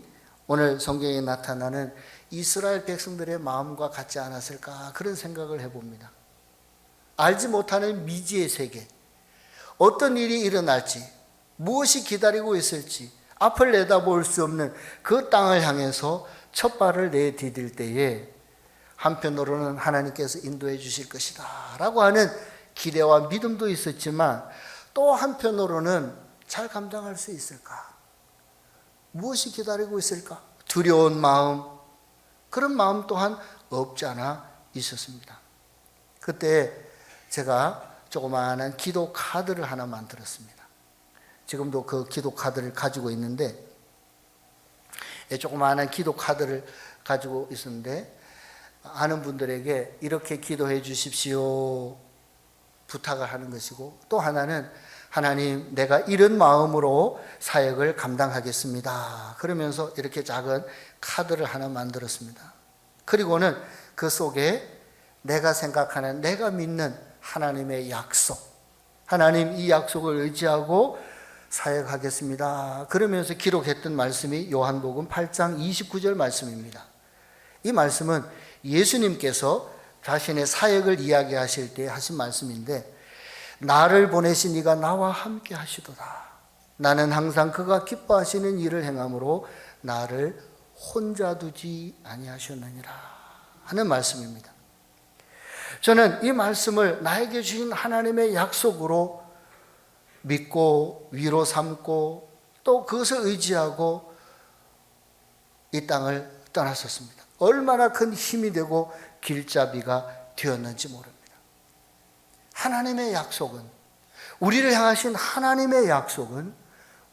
오늘 성경에 나타나는 이스라엘 백성들의 마음과 같지 않았을까, 그런 생각을 해봅니다. 알지 못하는 미지의 세계, 어떤 일이 일어날지, 무엇이 기다리고 있을지 앞을 내다볼 수 없는 그 땅을 향해서 첫 발을 내디딜 때에 한편으로는 하나님께서 인도해 주실 것이다 라고 하는 기대와 믿음도 있었지만 또 한편으로는 잘 감당할 수 있을까? 무엇이 기다리고 있을까? 두려운 마음, 그런 마음 또한 없지 않아 있었습니다. 그때 제가 조그마한 기도 카드를 하나 만들었습니다. 지금도 그 기도 카드를 가지고 있는데, 조그마한 기도 카드를 가지고 있었는데, 아는 분들에게 이렇게 기도해 주십시오 부탁을 하는 것이고, 또 하나는 하나님, 내가 이런 마음으로 사역을 감당하겠습니다. 그러면서 이렇게 작은 카드를 하나 만들었습니다. 그리고는 그 속에 내가 생각하는, 내가 믿는 하나님의 약속, 하나님 이 약속을 의지하고 사역하겠습니다. 그러면서 기록했던 말씀이 요한복음 8장 29절 말씀입니다. 이 말씀은 예수님께서 자신의 사역을 이야기하실 때 하신 말씀인데, 나를 보내신 이가 나와 함께 하시도다. 나는 항상 그가 기뻐하시는 일을 행함으로 나를 혼자 두지 아니하셨느니라 하는 말씀입니다. 저는 이 말씀을 나에게 주신 하나님의 약속으로 믿고 위로 삼고 또 그것을 의지하고 이 땅을 떠났었습니다. 얼마나 큰 힘이 되고 길잡이가 되었는지 모릅니다. 하나님의 약속은, 우리를 향하신 하나님의 약속은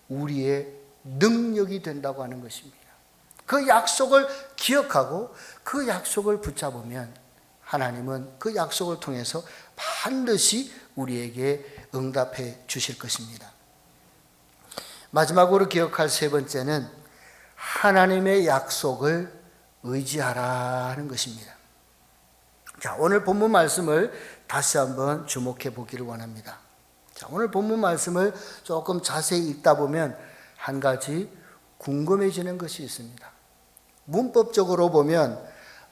우리의 능력이 된다고 하는 것입니다. 그 약속을 기억하고 그 약속을 붙잡으면 하나님은 그 약속을 통해서 반드시 우리에게 응답해 주실 것입니다. 마지막으로 기억할 세 번째는 하나님의 약속을 의지하라 하는 것입니다. 자, 오늘 본문 말씀을 다시 한번 주목해 보기를 원합니다. 자, 오늘 본문 말씀을 조금 자세히 읽다 보면 한 가지 궁금해지는 것이 있습니다. 문법적으로 보면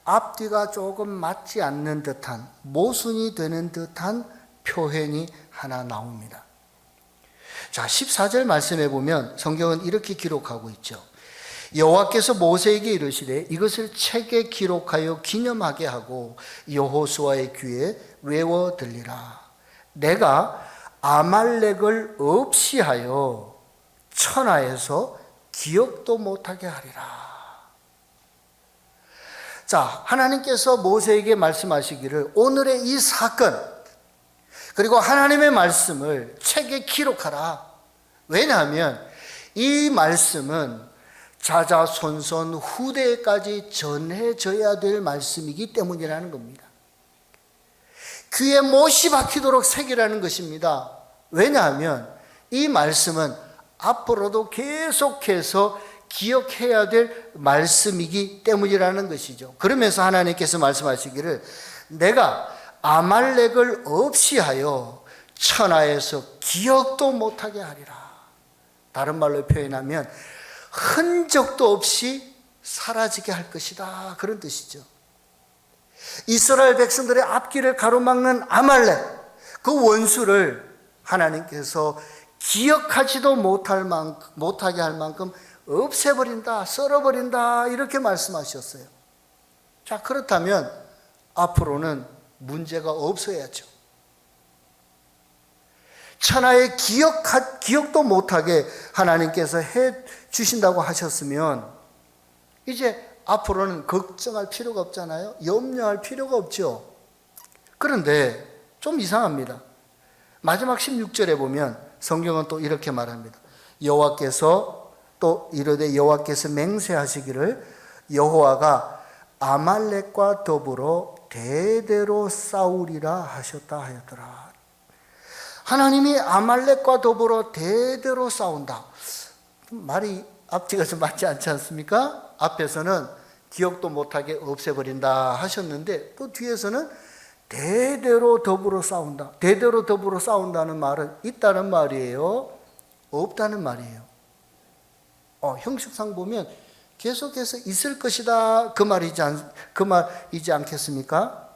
앞뒤가 조금 맞지 않는 듯한, 모순이 되는 듯한 표현이 하나 나옵니다. 자, 14절 말씀에 보면 성경은 이렇게 기록하고 있죠. 여호와께서 모세에게 이르시되 이것을 책에 기록하여 기념하게 하고 여호수아의 귀에 외워 들리라. 내가 아말렉을 없이 하여 천하에서 기억도 못하게 하리라. 자, 하나님께서 모세에게 말씀하시기를 오늘의 이 사건, 그리고 하나님의 말씀을 책에 기록하라. 왜냐하면 이 말씀은 자자손손 후대까지 전해져야 될 말씀이기 때문이라는 겁니다. 귀에 못이 박히도록 새기라는 것입니다. 왜냐하면 이 말씀은 앞으로도 계속해서 기억해야 될 말씀이기 때문이라는 것이죠. 그러면서 하나님께서 말씀하시기를 내가 아말렉을 없이 하여 천하에서 기억도 못하게 하리라. 다른 말로 표현하면 흔적도 없이 사라지게 할 것이다, 그런 뜻이죠. 이스라엘 백성들의 앞길을 가로막는 아말렉, 그 원수를 하나님께서 기억하지도 못하게 할 만큼 없애버린다, 썰어버린다, 이렇게 말씀하셨어요. 자, 그렇다면 앞으로는 문제가 없어야죠. 천하에 기억도 못하게 하나님께서 해 주신다고 하셨으면 이제 앞으로는 걱정할 필요가 없잖아요. 염려할 필요가 없죠. 그런데 좀 이상합니다. 마지막 16절에 보면 성경은 또 이렇게 말합니다. 여호와께서 또 이르되 여호와께서 맹세하시기를 여호와가 아말렉과 더불어 대대로 싸우리라 하셨다 하였더라. 하나님이 아말렉과 더불어 대대로 싸운다. 말이 앞뒤가 좀 맞지 않지 않습니까? 앞에서는 기억도 못하게 없애버린다 하셨는데 또 뒤에서는 대대로 더불어 싸운다. 대대로 더불어 싸운다는 말은 있다는 말이에요? 없다는 말이에요? 형식상 보면 계속해서 있을 것이다, 그 말이지 않겠습니까?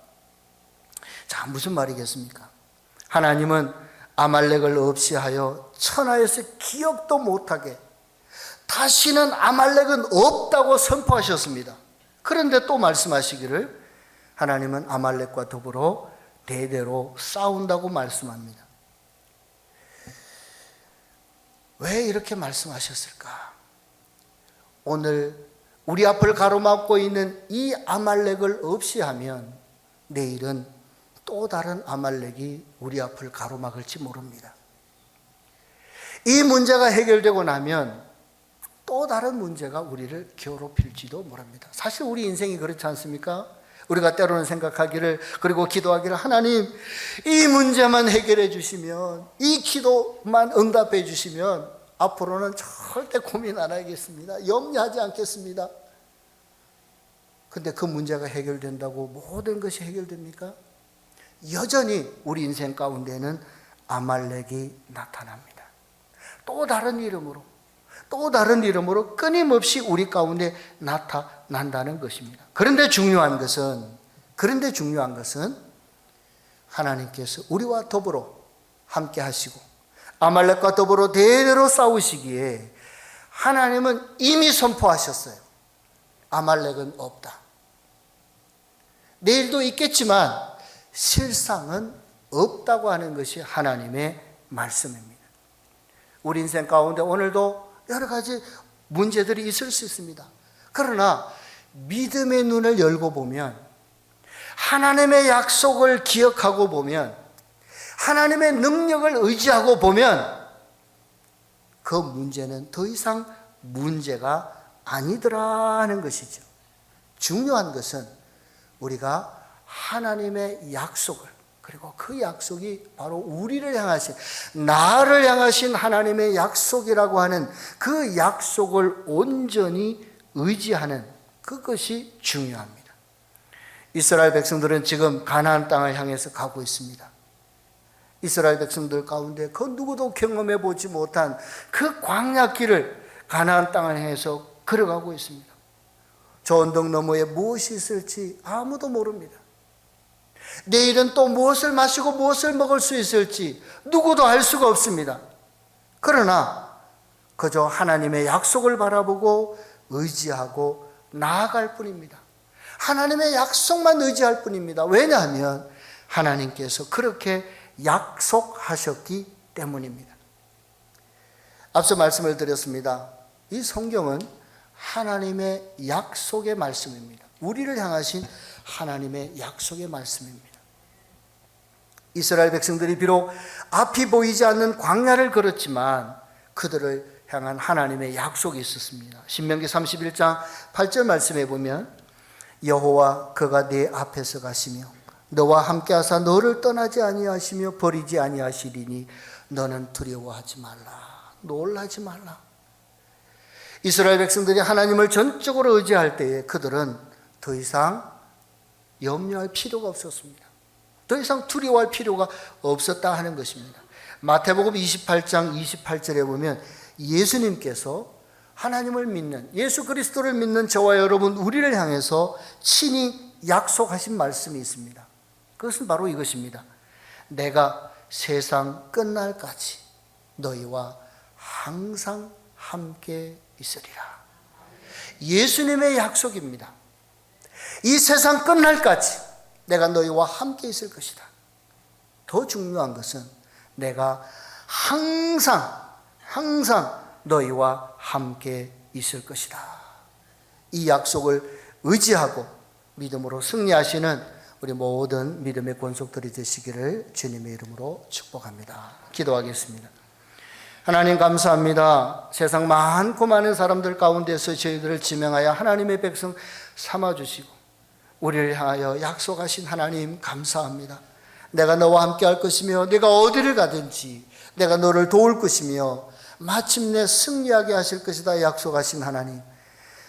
자, 무슨 말이겠습니까? 하나님은 아말렉을 없이 하여 천하에서 기억도 못하게, 다시는 아말렉은 없다고 선포하셨습니다. 그런데 또 말씀하시기를 하나님은 아말렉과 더불어 대대로 싸운다고 말씀합니다. 왜 이렇게 말씀하셨을까? 오늘 우리 앞을 가로막고 있는 이 아말렉을 없이 하면 내일은 또 다른 아말렉이 우리 앞을 가로막을지 모릅니다. 이 문제가 해결되고 나면 또 다른 문제가 우리를 괴롭힐지도 모릅니다. 사실 우리 인생이 그렇지 않습니까? 우리가 때로는 생각하기를, 그리고 기도하기를, 하나님 이 문제만 해결해 주시면, 이 기도만 응답해 주시면 앞으로는 절대 고민 안 하겠습니다. 염려하지 않겠습니다. 근데 그 문제가 해결된다고 모든 것이 해결됩니까? 여전히 우리 인생 가운데는 아말렉이 나타납니다. 또 다른 이름으로 끊임없이 우리 가운데 나타난다는 것입니다. 그런데 중요한 것은 하나님께서 우리와 더불어 함께 하시고 아말렉과 더불어 대대로 싸우시기에 하나님은 이미 선포하셨어요. 아말렉은 없다. 내일도 있겠지만 실상은 없다고 하는 것이 하나님의 말씀입니다. 우리 인생 가운데 오늘도 여러 가지 문제들이 있을 수 있습니다. 그러나 믿음의 눈을 열고 보면, 하나님의 약속을 기억하고 보면, 하나님의 능력을 의지하고 보면 그 문제는 더 이상 문제가 아니더라 하는 것이죠. 중요한 것은 우리가 하나님의 약속을, 그리고 그 약속이 바로 우리를 향하신, 나를 향하신 하나님의 약속이라고 하는 그 약속을 온전히 의지하는 그것이 중요합니다. 이스라엘 백성들은 지금 가나안 땅을 향해서 가고 있습니다. 이스라엘 백성들 가운데 그 누구도 경험해 보지 못한 그 광야길을 가나안 땅을 향해서 걸어가고 있습니다. 저 언덕 너머에 무엇이 있을지 아무도 모릅니다. 내일은 또 무엇을 마시고 무엇을 먹을 수 있을지 누구도 알 수가 없습니다. 그러나 그저 하나님의 약속을 바라보고 의지하고 나아갈 뿐입니다. 하나님의 약속만 의지할 뿐입니다. 왜냐하면 하나님께서 그렇게 약속하셨기 때문입니다. 앞서 말씀을 드렸습니다. 이 성경은 하나님의 약속의 말씀입니다. 우리를 향하신 하나님의 약속의 말씀입니다. 이스라엘 백성들이 비록 앞이 보이지 않는 광야를 걸었지만 그들을 향한 하나님의 약속이 있었습니다. 신명기 31장 8절 말씀에 보면, 여호와 그가 네 앞에서 가시며 너와 함께 하사 너를 떠나지 아니하시며 버리지 아니하시리니 너는 두려워하지 말라, 놀라지 말라. 이스라엘 백성들이 하나님을 전적으로 의지할 때에 그들은 더 이상 염려할 필요가 없었습니다. 더 이상 두려워할 필요가 없었다 하는 것입니다. 마태복음 28장 28절에 보면 예수님께서 하나님을 믿는, 예수 그리스도를 믿는 저와 여러분 우리를 향해서 친히 약속하신 말씀이 있습니다. 그것은 바로 이것입니다. 내가 세상 끝날까지 너희와 항상 함께 있으리라. 예수님의 약속입니다. 이 세상 끝날까지 내가 너희와 함께 있을 것이다. 더 중요한 것은 내가 항상 너희와 함께 있을 것이다. 이 약속을 의지하고 믿음으로 승리하시는 우리 모든 믿음의 권속들이 되시기를 주님의 이름으로 축복합니다. 기도하겠습니다. 하나님 감사합니다. 세상 많고 많은 사람들 가운데서 저희들을 지명하여 하나님의 백성 삼아주시고 우리를 향하여 약속하신 하나님 감사합니다. 내가 너와 함께 할 것이며 내가 어디를 가든지 내가 너를 도울 것이며 마침내 승리하게 하실 것이다 약속하신 하나님.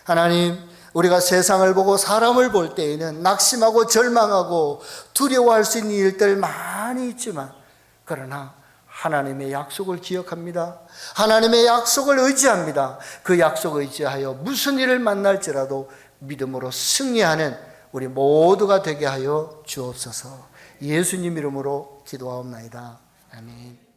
하나님, 우리가 세상을 보고 사람을 볼 때에는 낙심하고 절망하고 두려워할 수 있는 일들 많이 있지만, 그러나 하나님의 약속을 기억합니다. 하나님의 약속을 의지합니다. 그 약속을 의지하여 무슨 일을 만날지라도 믿음으로 승리하는 우리 모두가 되게 하여 주옵소서. 예수님 이름으로 기도하옵나이다. 아멘.